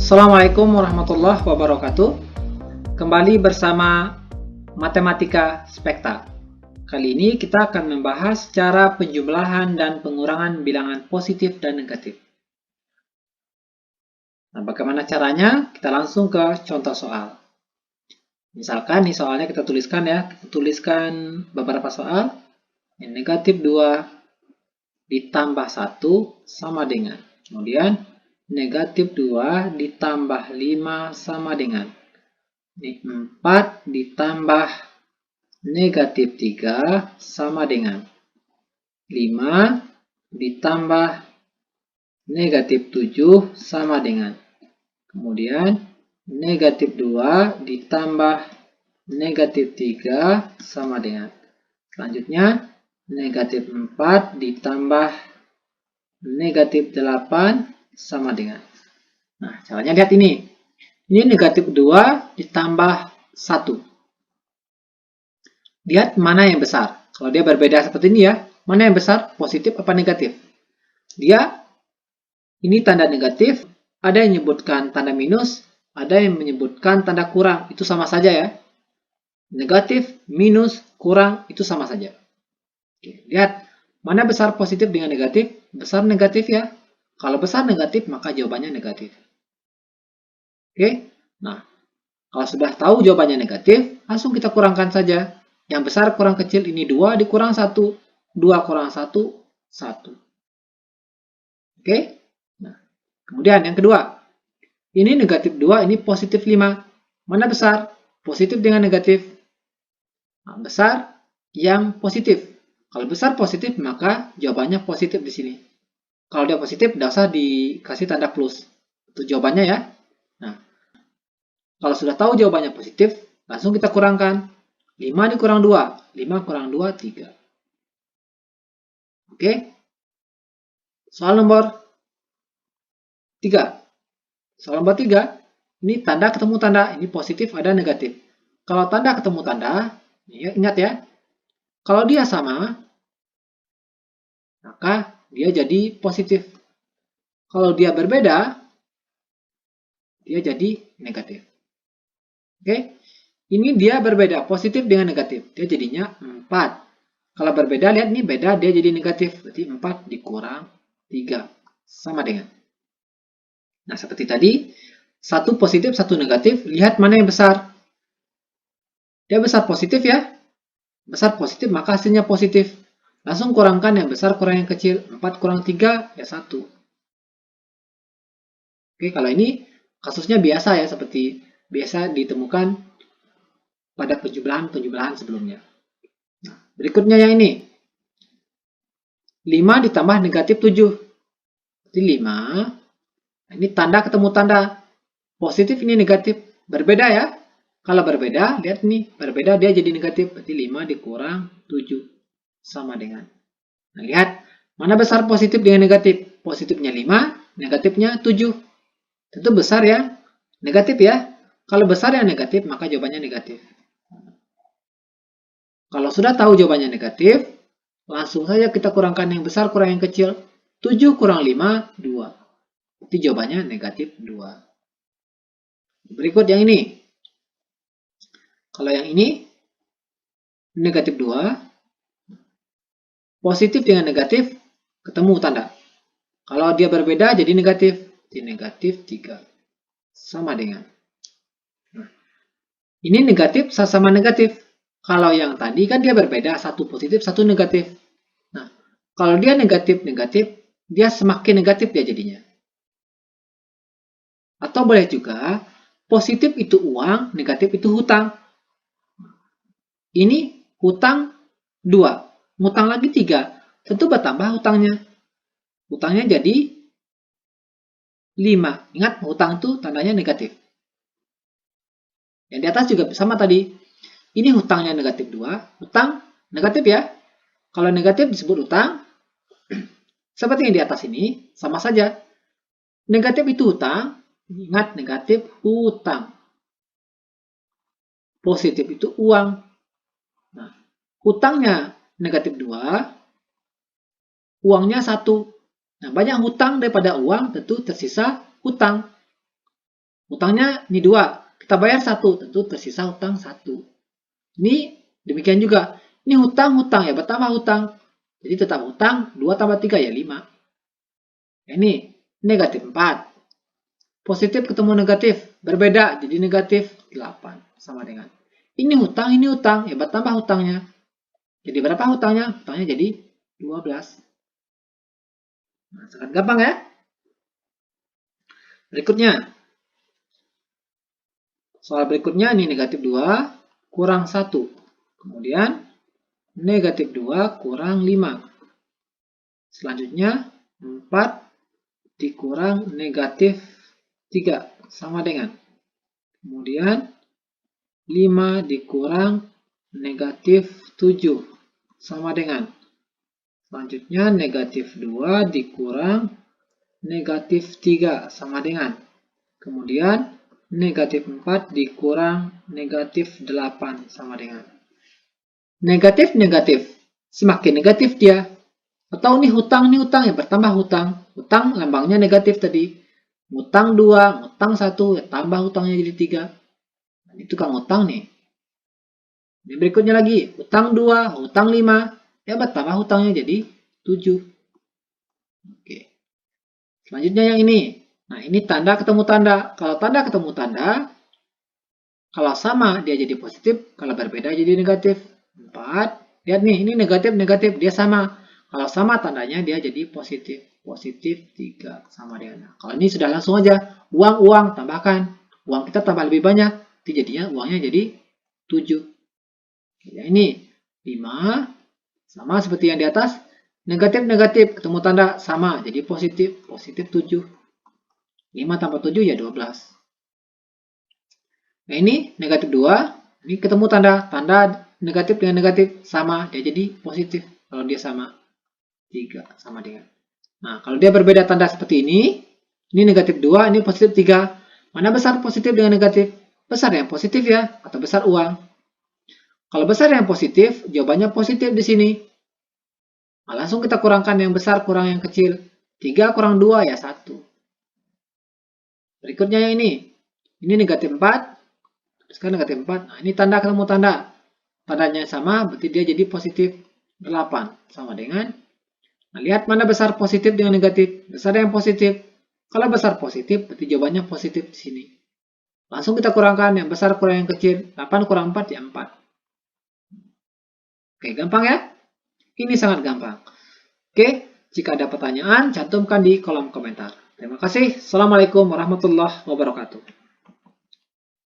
Assalamualaikum warahmatullahi wabarakatuh. Kembali bersama Matematika Spekta. Kali ini kita akan membahas cara penjumlahan dan pengurangan bilangan positif dan negatif. Nah, bagaimana caranya? Kita langsung ke contoh soal. Misalkan nih soalnya kita tuliskan ya. Kita tuliskan beberapa soal. Negatif 2 ditambah 1 sama dengan. Kemudian negatif 2 ditambah 5 sama dengan. Ini 4 ditambah negatif 3 sama dengan 5 ditambah negatif 7 sama dengan. Kemudian negatif 2 ditambah negatif 3 sama dengan. Selanjutnya negatif 4 ditambah negatif 8 sama dengan. Nah, caranya lihat ini. Ini negatif 2 ditambah 1. Lihat mana yang besar. Kalau dia berbeda seperti ini ya, mana yang besar, positif apa negatif? Dia, ini tanda negatif, ada yang menyebutkan tanda minus, ada yang menyebutkan tanda kurang. Itu sama saja ya. Negatif, minus, kurang, itu sama saja. Oke, lihat, mana besar positif dengan negatif? Besar negatif ya. Kalau besar negatif, maka jawabannya negatif. Oke, nah, kalau sudah tahu jawabannya negatif, langsung kita kurangkan saja. Yang besar kurang kecil, ini 2 dikurang 1. 2 kurang 1, 1. Oke, nah, kemudian yang kedua. Ini negatif 2, ini positif 5. Mana besar? Positif dengan negatif. Nah, besar yang positif. Kalau besar positif, maka jawabannya positif di sini. Kalau dia positif, tidak usah dikasih tanda plus. Itu jawabannya ya. Nah, kalau sudah tahu jawabannya positif, langsung kita kurangkan. 5 dikurang 2. 5 kurang 2, 3. Oke. Soal nomor 3. Soal nomor 3, ini tanda ketemu tanda. Ini positif, ada negatif. Kalau tanda ketemu tanda, ingat ya. Kalau dia sama, maka dia jadi positif. Kalau dia berbeda, dia jadi negatif. Oke, ini dia berbeda, positif dengan negatif. Dia jadinya 4. Kalau berbeda, lihat nih beda, dia jadi negatif. Berarti 4 dikurang 3. Sama dengan. Nah, seperti tadi, satu positif, satu negatif. Lihat mana yang besar. Dia besar positif ya. Besar positif, maka hasilnya positif. Langsung kurangkan yang besar kurang yang kecil. 4 kurang 3, ya 1. Oke, kalau ini kasusnya biasa ya, seperti biasa ditemukan pada penjumlahan sebelumnya. Nah, berikutnya yang ini. 5 ditambah negatif 7. Berarti 5. Nah, ini tanda ketemu tanda. Positif, ini negatif. Berbeda ya. Kalau berbeda, lihat nih. Berbeda, dia jadi negatif. Berarti 5 dikurang 7. Sama dengan. Nah, lihat. Mana besar positif dengan negatif? Positifnya 5, negatifnya 7. Tentu besar ya. Negatif ya. Kalau besar yang negatif, maka jawabannya negatif. Kalau sudah tahu jawabannya negatif, langsung saja kita kurangkan yang besar kurang yang kecil. 7 kurang 5, 2. Jadi jawabannya negatif 2. Berikut yang ini. Kalau yang ini, negatif 2. Positif dengan negatif, ketemu tanda. Kalau dia berbeda, jadi negatif. Jadi negatif 3. Sama dengan. Nah, ini negatif sama negatif. Kalau yang tadi kan dia berbeda, satu positif, satu negatif. Nah, kalau dia negatif-negatif, dia semakin negatif dia jadinya. Atau boleh juga, positif itu uang, negatif itu hutang. Ini hutang 2, hutang lagi 3. Tentu bertambah hutangnya. Hutangnya jadi 5. Ingat, hutang itu tandanya negatif. Yang di atas juga sama tadi. Ini hutangnya negatif 2. Hutang negatif ya. Kalau negatif disebut hutang. Seperti yang di atas ini, sama saja. Negatif itu hutang. Ingat, negatif hutang. Positif itu uang. Nah, hutangnya negatif 2. Uangnya 1. Nah, banyak hutang daripada uang, tentu tersisa hutang. Hutangnya ini 2. Kita bayar 1. Tentu tersisa hutang 1. Ini demikian juga. Ini hutang ya, bertambah hutang. Jadi tetap hutang 2 tambah 3 ya 5. Ini negatif 4. Positif ketemu negatif. Berbeda jadi negatif 8. Sama dengan. Ini hutang ya bertambah hutangnya. Jadi berapa hutangnya? Hutangnya jadi 12. Nah, sangat gampang ya. Berikutnya. Soal berikutnya ini negatif 2 kurang 1. Kemudian negatif 2 kurang 5. Selanjutnya 4 dikurang negatif 3 sama dengan. Kemudian 5 dikurang negatif 7 sama dengan. Selanjutnya negatif 2 dikurang negatif 3 sama dengan. Kemudian negatif 4 dikurang negatif 8 sama dengan. Negatif. Semakin negatif dia. Atau ini hutang ya bertambah hutang. Hutang lambangnya negatif tadi. Hutang 2, hutang 1, ya tambah hutangnya jadi 3. Ini tukang hutang nih. Ini berikutnya lagi. Hutang 2, hutang 5. Ya bertambah hutangnya jadi 7. Oke. Selanjutnya yang ini. Nah ini tanda ketemu tanda. Kalau tanda ketemu tanda. Kalau sama dia jadi positif. Kalau berbeda jadi negatif. 4. Lihat nih ini negatif. Dia sama. Kalau sama tandanya dia jadi positif. Positif 3 sama dengan. Kalau ini sudah langsung aja. Uang tambahkan. Uang kita tambah lebih banyak. Jadinya uangnya jadi 7. Ya, ini 5. Sama seperti yang di atas. Negatif. Ketemu tanda sama. Jadi positif. Positif 7. 5 tambah 7 ya 12. Nah ini negatif 2. Ini ketemu tanda. Tanda negatif dengan negatif sama. Dia jadi positif. Kalau dia sama. 3 sama dengan. Nah, kalau dia berbeda tanda seperti ini negatif 2, ini positif 3. Mana besar positif dengan negatif? Besar yang positif ya, atau besar uang. Kalau besar yang positif, jawabannya positif di sini. Nah, langsung kita kurangkan yang besar kurang yang kecil. 3 kurang 2 ya 1. Berikutnya yang ini. Ini negatif 4. Sekarang negatif 4. Nah, ini tanda ketemu tanda. Tandanya sama, berarti dia jadi positif 8. Sama dengan. Nah, lihat mana besar positif dengan negatif. Besar yang positif. Kalau besar positif, berarti jawabannya positif di sini. Langsung kita kurangkan yang besar kurang yang kecil. 8 kurang 4 ya 4. Oke, gampang ya? Ini sangat gampang. Oke, jika ada pertanyaan, cantumkan di kolom komentar. Terima kasih. Assalamualaikum warahmatullahi wabarakatuh.